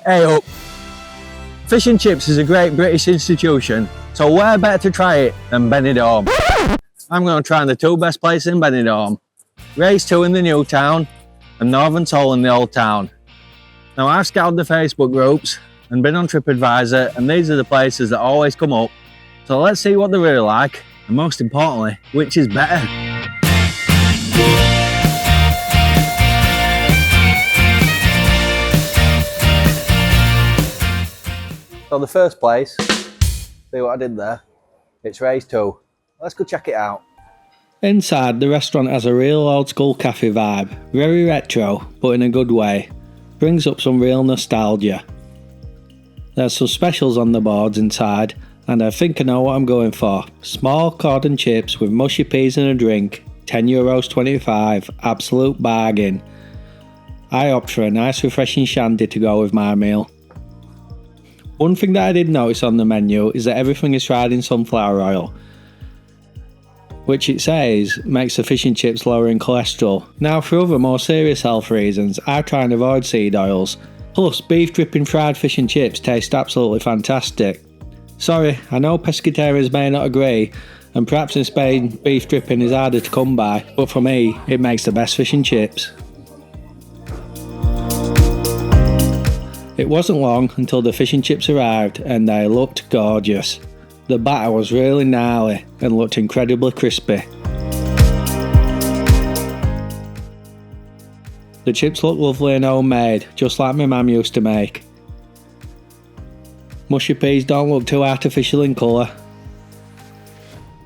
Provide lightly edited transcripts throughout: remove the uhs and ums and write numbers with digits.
Hey up! Fish and chips is a great British institution, so where better to try it than Benidorm? I'm going to try the two best places in Benidorm. Race 2 in the new town and Northern Toll in the old town. Now I've scouted the Facebook groups and been on TripAdvisor, and these are the places that always come up. So let's see what they're really like, and most importantly, which is better. So the first place, see what I did there? It's Race 2. Let's go check it out. Inside, the restaurant has a real old school cafe vibe, very retro, but in a good way. Brings up some real nostalgia. There's some specials on the boards inside, and I think I know what I'm going for. Small cod and chips with mushy peas and a drink, €10.25, absolute bargain. I opt for a nice refreshing shandy to go with my meal. One thing that I did notice on the menu is that everything is fried in sunflower oil, which it says makes the fish and chips lower in cholesterol. Now for other more serious health reasons, I try and avoid seed oils. Plus, beef dripping fried fish and chips taste absolutely fantastic. Sorry, I know pescatarians may not agree, and perhaps in Spain beef dripping is harder to come by, but for me, it makes the best fish and chips. It wasn't long until the fish and chips arrived, and they looked gorgeous. The batter was really gnarly and looked incredibly crispy. The chips look lovely and homemade, just like my mum used to make. Mushy peas don't look too artificial in colour.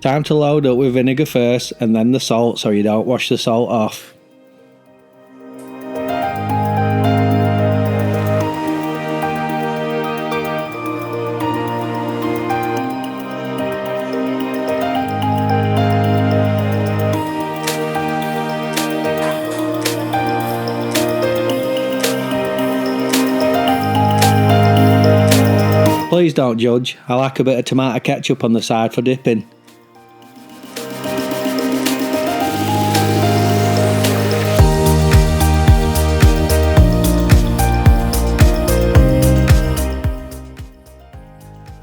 Time to load up with vinegar first and then the salt so you don't wash the salt off. Please don't judge, I like a bit of tomato ketchup on the side for dipping.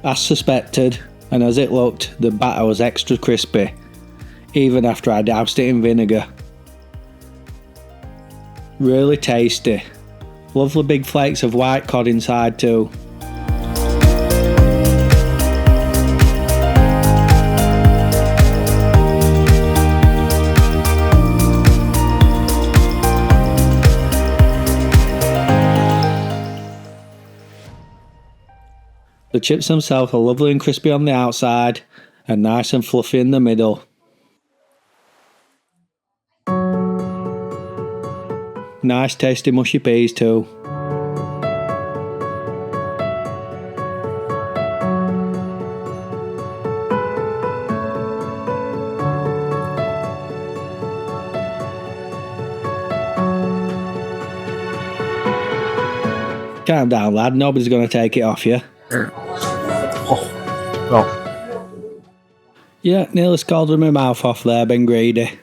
As suspected, and as it looked, the batter was extra crispy, even after I doused it in vinegar. Really tasty. Lovely big flakes of white cod inside too. The chips themselves are lovely and crispy on the outside and nice and fluffy in the middle. Nice tasty mushy peas too. Calm down lad, nobody's going to take it off you. Yeah, nearly scalded my mouth off there, been greedy.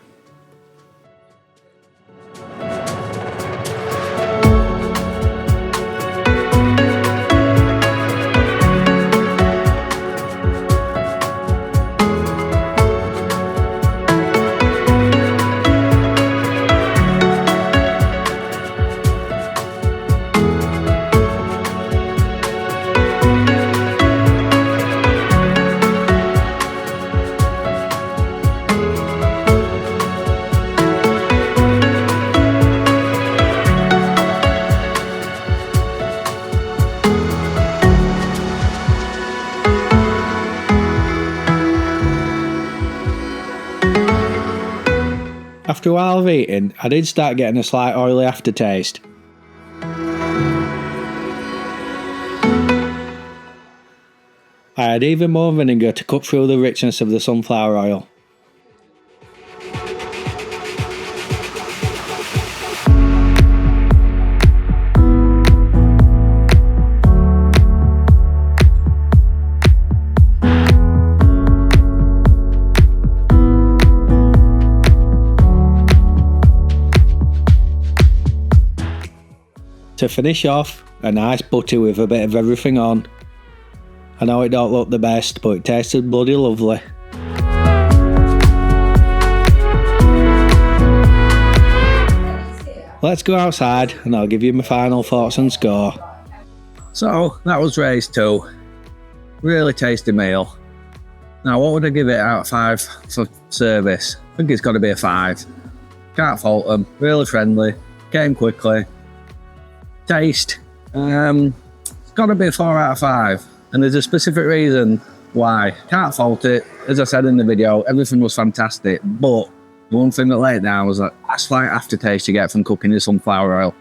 After a while of eating, I did start getting a slight oily aftertaste. I had even more vinegar to cut through the richness of the sunflower oil. To finish off, A nice butty with a bit of everything on. I know it don't look the best, but it tasted bloody lovely. Let's go outside and I'll give you my final thoughts and score. So that was race 2. Really tasty meal. Now what would I give it out of 5 for service? I think it's got to be a 5. Can't fault them. Really friendly. Came quickly. Taste. It's got to be a 4 out of 5. And there's a specific reason why. Can't fault it. As I said in the video, everything was fantastic. But the one thing that let it down was that slight aftertaste you get from cooking in sunflower oil.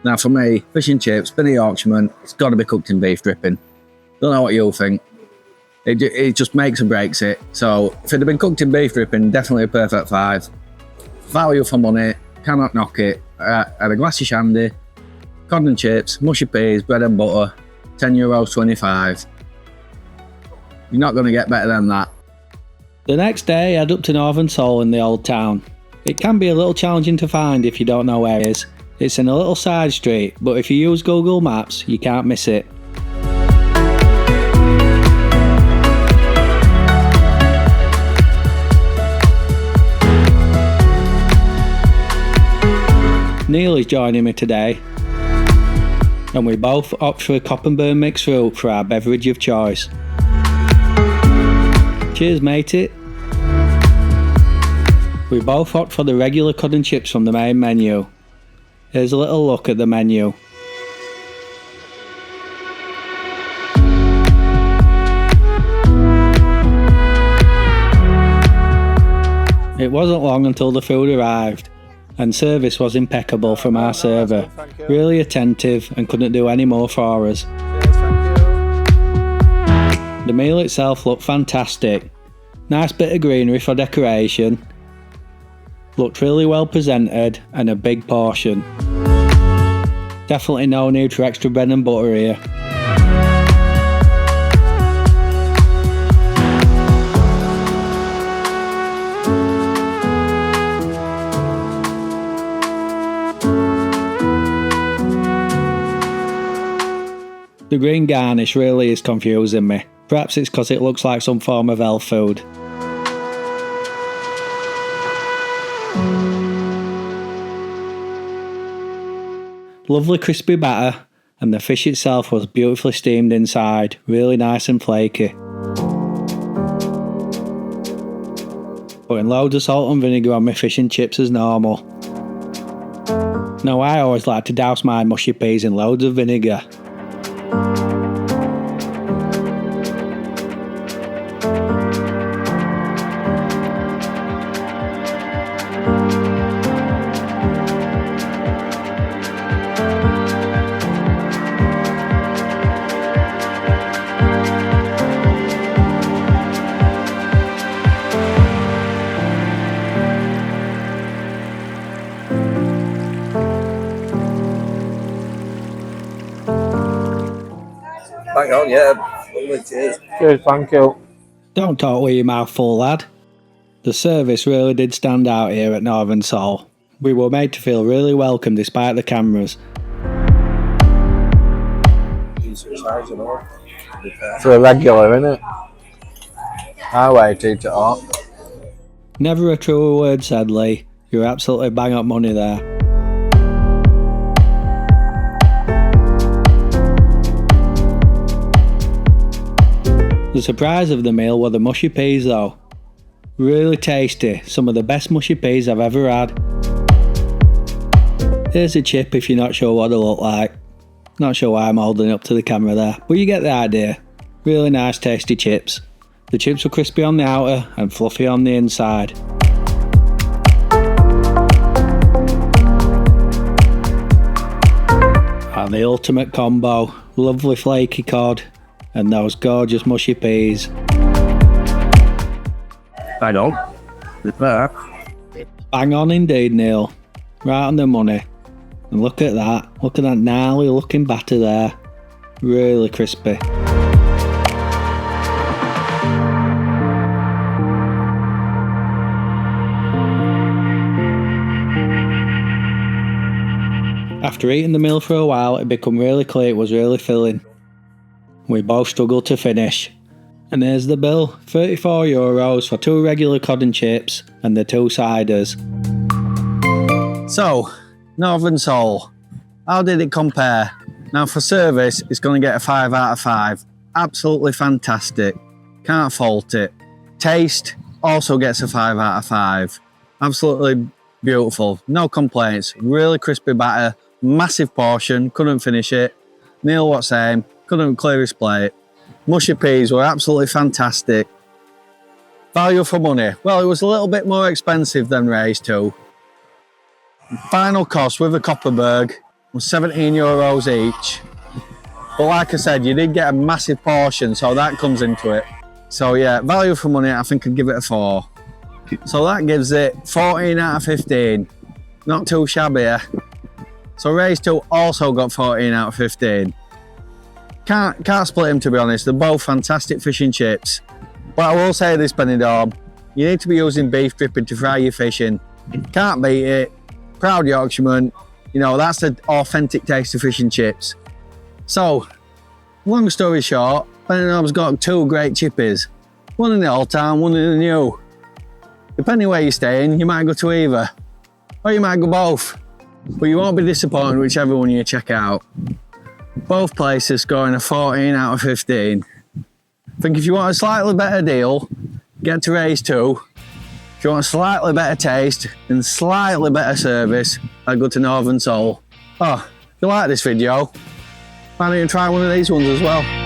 Now for me, fish and chips, been a Yorkshireman, it's got to be cooked in beef dripping. Don't know what you'll think. It just makes or breaks it. So if it had been cooked in beef dripping, definitely a perfect 5. Value for money, cannot knock it. Had a glass of shandy, cod and chips, mushy peas, bread and butter, €10.25. You're not going to get better than that. The next day, I head up to Northern Seoul in the old town. It can be a little challenging to find if you don't know where it is. It's in a little side street, but if you use Google Maps, you can't miss it. Neil is joining me today, and we both opt for a Coppenburn mixed fruit for our beverage of choice. Cheers, matey. We both opt for the regular cod and chips from the main menu. Here's a little look at the menu. It wasn't long until the food arrived, and service was impeccable from our server. Really attentive and couldn't do any more for us. The meal itself looked fantastic. Nice bit of greenery for decoration. Looked really well presented and a big portion. Definitely no need for extra bread and butter here. The green garnish really is confusing me. Perhaps it's because it looks like some form of elf food. Lovely crispy batter, and the fish itself was beautifully steamed inside, really nice and flaky. Putting loads of salt and vinegar on my fish and chips as normal. Now I always like to douse my mushy peas in loads of vinegar. Hang on, yeah. Cheers. Cheers, thank you. Don't talk with your mouth full, lad. The service really did stand out here at Northern Seoul. We were made to feel really welcome despite the cameras. For a regular, innit? I waited to up. Never a truer word said, Lee. You're absolutely bang up money there. The surprise of the meal were the mushy peas though. Really tasty, some of the best mushy peas I've ever had. Here's a chip if you're not sure what they look like. Not sure why I'm holding it up to the camera there, but you get the idea. Really nice tasty chips. The chips were crispy on the outer and fluffy on the inside. And the ultimate combo, lovely flaky cod and those gorgeous mushy peas. Hang on. It's there. Bang on indeed, Neil. Right on the money. And look at that gnarly looking batter there. Really crispy. After eating the meal for a while, it became really clear it was really filling. We both struggled to finish. And there's the bill, €34 for 2 regular cod and chips and the 2 ciders. So, Northern Soul, how did it compare? Now for service, it's going to get a 5 out of 5. Absolutely fantastic. Can't fault it. Taste also gets a 5 out of 5. Absolutely beautiful. No complaints. Really crispy batter. Massive portion. Couldn't finish it. Neil what same. Couldn't clear his plate. Mushy peas were absolutely fantastic. Value for money. Well, it was a little bit more expensive than Ray's 2. Final cost with a Copperberg was €17 each. But like I said, you did get a massive portion, so that comes into it. So yeah, value for money, I think I'd give it a 4. So that gives it 14 out of 15. Not too shabby, eh? So Ray's 2 also got 14 out of 15. Can't split them, to be honest. They're both fantastic fish and chips. But I will say this, Benidorm, you need to be using beef dripping to fry your fish in. Can't beat it. Proud Yorkshireman. You know, that's the authentic taste of fish and chips. So, long story short, Benidorm's got 2 great chippies. One in the old town, one in the new. Depending where you're staying, you might go to either. Or you might go both. But you won't be disappointed whichever one you check out. Both places scoring a 14 out of 15. I think if you want a slightly better deal, get to Ray's 2. If you want a slightly better taste and slightly better service, I'd go to Northern Soul. Oh, if you like this video, why don't you try one of these ones as well?